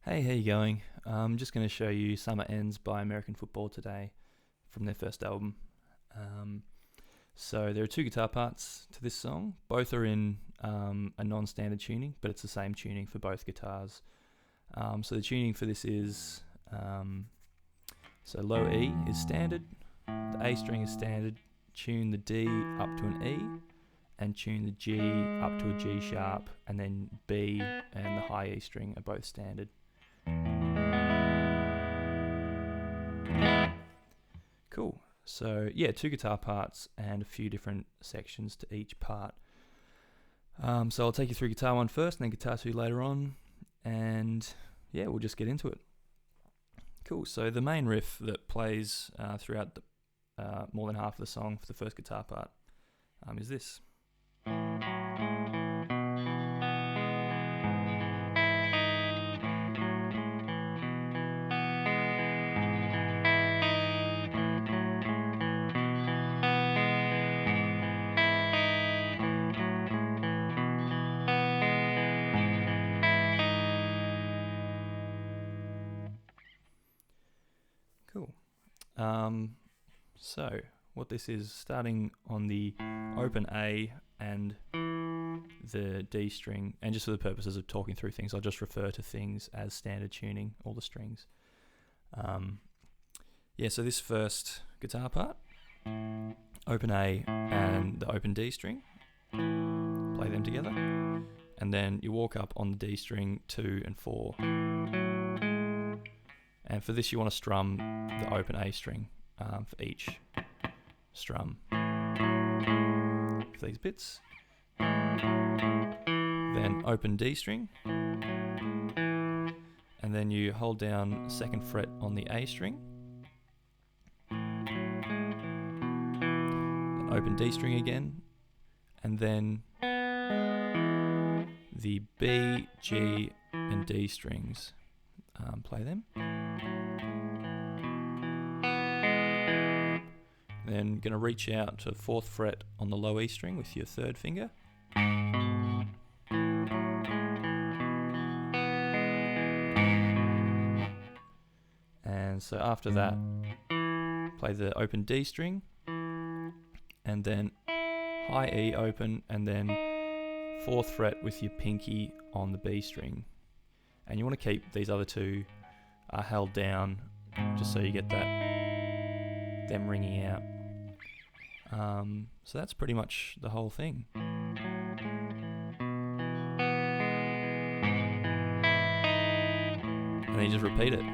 Hey, how you going? I'm just going to show you Summer Ends by American Football today from their first album. Um, so there are two guitar parts to this song. Both are in a non-standard tuning, but it's the same tuning for both guitars. So the tuning for this is, so low E is standard, the A string is standard, tune the D up to an E, and tune the G up to a G sharp, and then B and the high E string are both standard. Cool. So yeah, two guitar parts and a few different sections to each part. So I'll take you through guitar one first and then guitar two later on, and yeah, we'll just get into it. Cool. So the main riff that plays throughout more than half of the song for the first guitar part is this. Cool. So what this is, starting on the open A and the D string, and just for the purposes of talking through things, I'll just refer to things as standard tuning, all the strings. So this first guitar part, open A and the open D string, play them together, and then you walk up on the D string 2 and 4. And for this you want to strum the open A string for each strum for these bits. Then open D string, and then you hold down second fret on the A string, then open D string again, and then the B, G and D strings, play them. Then going to reach out to 4th fret on the low E string with your third finger. And so after that, play the open D string, and then high E open, and then 4th fret with your pinky on the B string. And you want to keep these other two held down, just so you get them ringing out. So that's pretty much the whole thing. And then you just repeat it.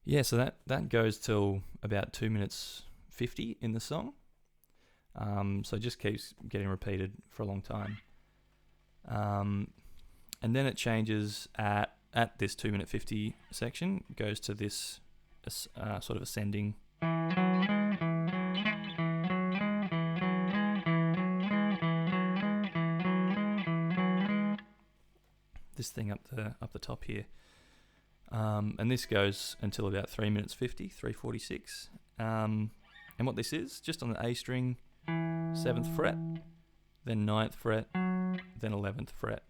Yeah, so that goes till about 2 minutes 50 in the song. So it just keeps getting repeated for a long time. And then it changes at this 2 minute 50 section, goes to this sort of ascending. This thing up the top here. And this goes until about 3 minutes 50, 3:46. And what this is, just on the A string, 7th fret, then 9th fret, then 11th fret.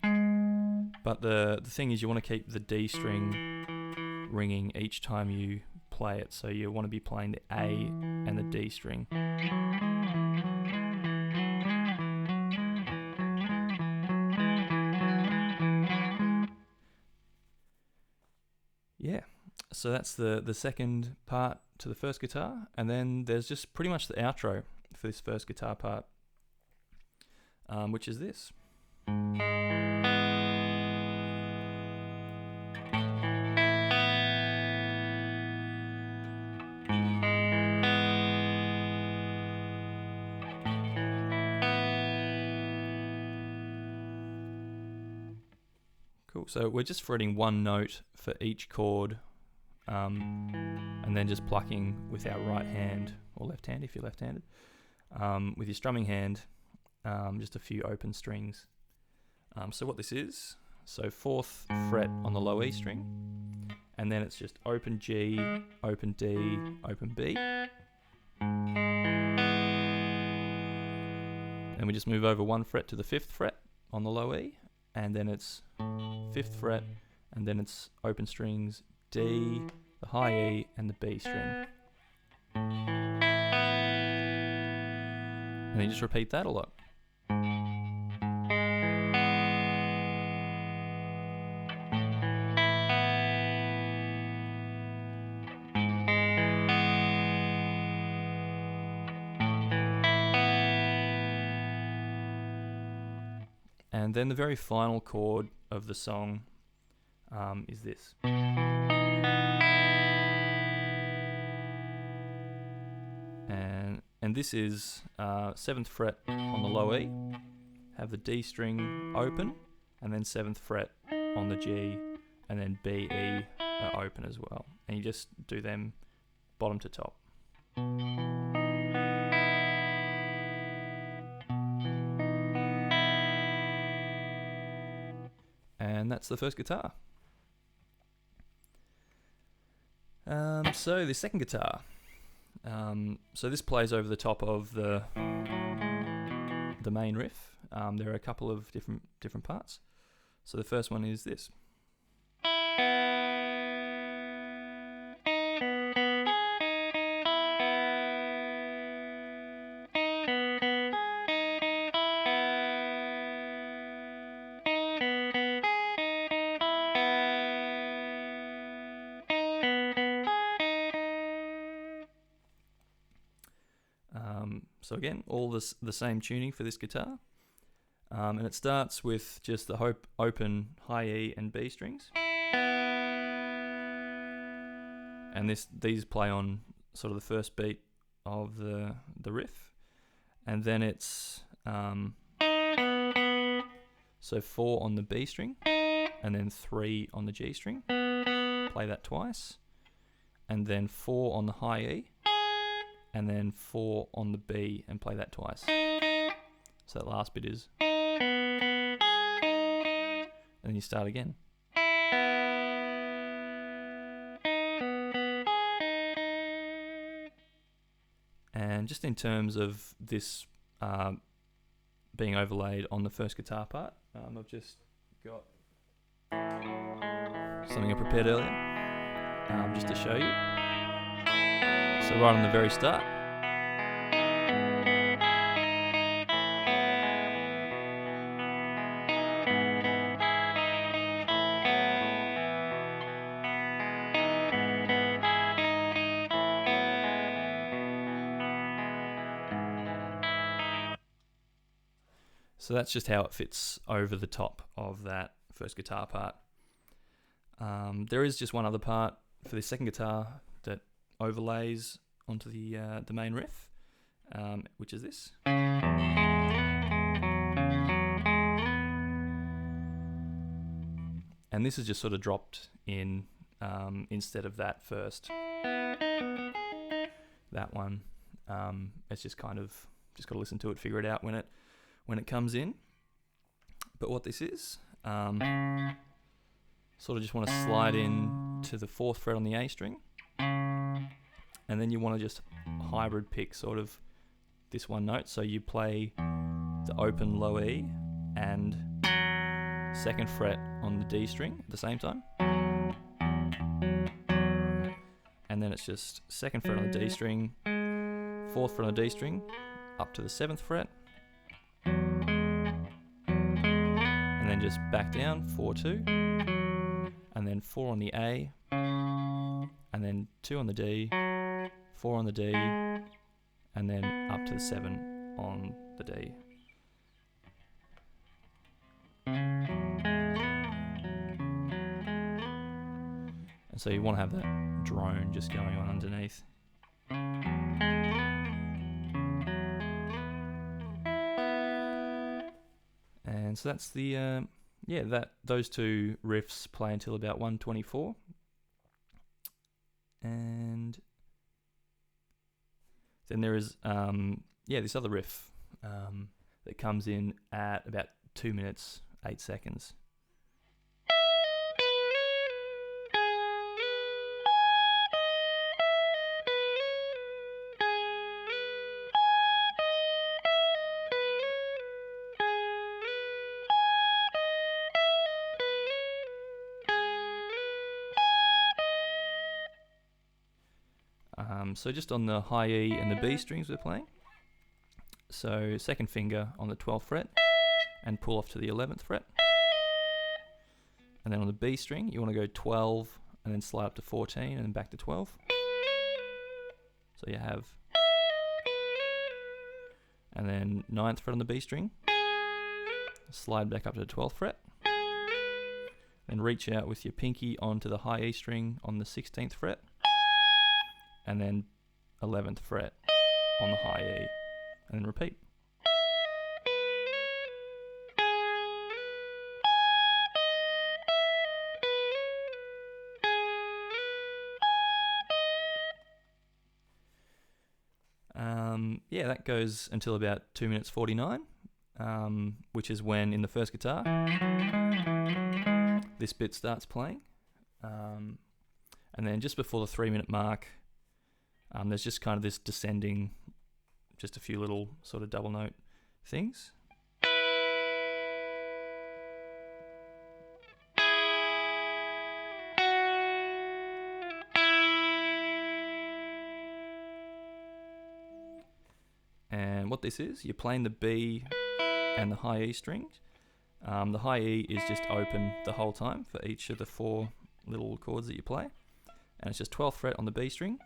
But the thing is, you want to keep the D string ringing each time you play it. So you want to be playing the A and the D string. Yeah, so that's the second part to the first guitar, and then there's just pretty much the outro for this first guitar part, which is this. Cool, so we're just fretting one note for each chord, and then just plucking with our right hand, or left hand if you're left-handed, with your strumming hand, just a few open strings. So what this is, so 4th fret on the low E string, and then it's just open G, open D, open B. And we just move over 1 fret to the 5th fret on the low E, and then it's 5th fret, and then it's open strings D, the high E, and the B string. And then you just repeat that a lot. And then the very final chord of the song is this. And this is 7th fret on the low E, have the D string open, and then 7th fret on the G, and then B, E are open as well. And you just do them bottom to top. And that's the first guitar. So the second guitar. So this plays over the top of the main riff. There are a couple of different parts. So the first one is this. So again, all the same tuning for this guitar. And it starts with just the open high E and B strings. And these play on sort of the first beat of the riff. And then it's so 4 on the B string, and then 3 on the G string. Play that twice. And then 4 on the high E, and then 4 on the B, and play that twice. So that last bit is, and then you start again. And just in terms of this being overlaid on the first guitar part, I've just got something I prepared earlier, just to show you. So right on the very start. So that's just how it fits over the top of that first guitar part. There is just one other part for the second guitar that overlays onto the main riff, which is this. And this is just sort of dropped in instead of that first. That one, it's just kind of just got to listen to it, figure it out when it comes in. But what this is, sort of just want to slide in to the 4th fret on the A string, and then you want to just hybrid pick sort of this one note. So you play the open low E and 2nd fret on the D string at the same time, and then it's just 2nd fret on the D string, 4th fret on the D string, up to the 7th fret, and then just back down, 4-2, and then 4 on the A, and then 2 on the D, 4 on the D, and then up to the 7 on the D. And so you want to have that drone just going on underneath. And so that's the those two riffs play until about 1:24, and then there is this other riff that comes in at about 2 minutes 8 seconds. So just on the high E and the B strings we're playing. So second finger on the 12th fret and pull off to the 11th fret. And then on the B string, you want to go 12 and then slide up to 14 and then back to 12. So you have, and then 9th fret on the B string, slide back up to the 12th fret, then reach out with your pinky onto the high E string on the 16th fret, and then 11th fret on the high E, and then repeat. Yeah, that goes until about 2 minutes 49, which is when in the first guitar this bit starts playing, and then just before the 3-minute mark, there's just kind of this descending, just a few little sort of double note things. And what this is, you're playing the B and the high E strings. The high E is just open the whole time for each of the 4 little chords that you play. And it's just 12th fret on the B string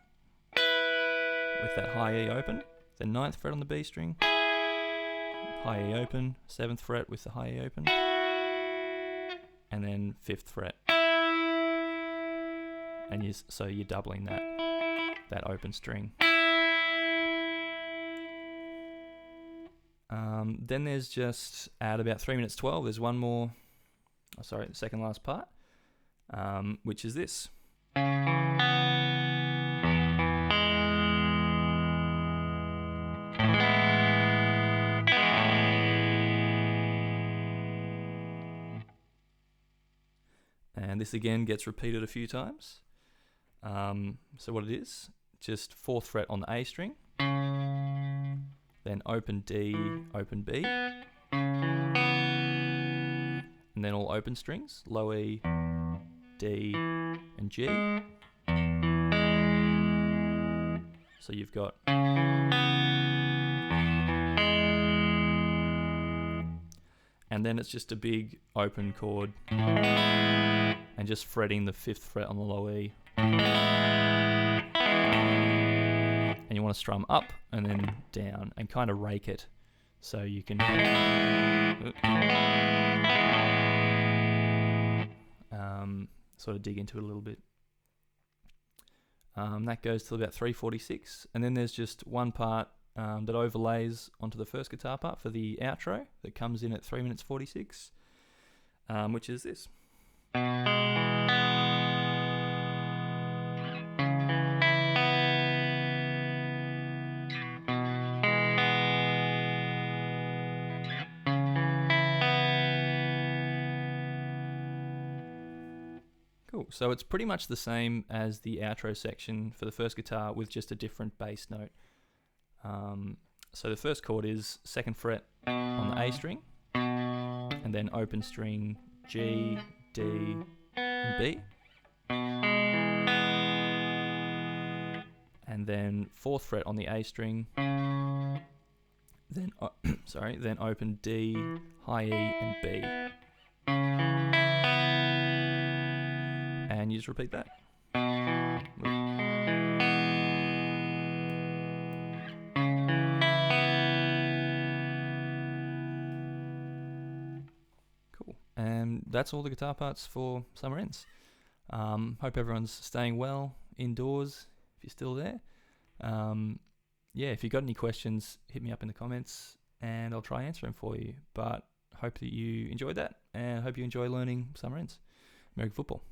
with that high E open, then 9th fret on the B string, high E open, 7th fret with the high E open, and then 5th fret. And so you're doubling that open string. Then there's just at about 3 minutes 12, there's one more, the second last part, which is this. And this again gets repeated a few times. So what it is, just 4th fret on the A string, then open D, open B, and then all open strings, low E, D, and G. So you've got, and then it's just a big open chord, and just fretting the 5th fret on the low E. And you want to strum up and then down and kind of rake it so you can sort of dig into it a little bit. That goes till about 3:46, and then there's just one part that overlays onto the first guitar part for the outro that comes in at 3 minutes 46, which is this. Cool. So it's pretty much the same as the outro section for the first guitar with just a different bass note. So the first chord is 2nd fret on the A string, and then open string G, D, and B. And then 4th fret on the A string, then then open D, high E, and B. And you just repeat that. Cool. And that's all the guitar parts for Summer Ends. Hope everyone's staying well indoors, if you're still there. Yeah, if you've got any questions, hit me up in the comments and I'll try answering for you. But hope that you enjoyed that, and hope you enjoy learning Summer Ends, American football.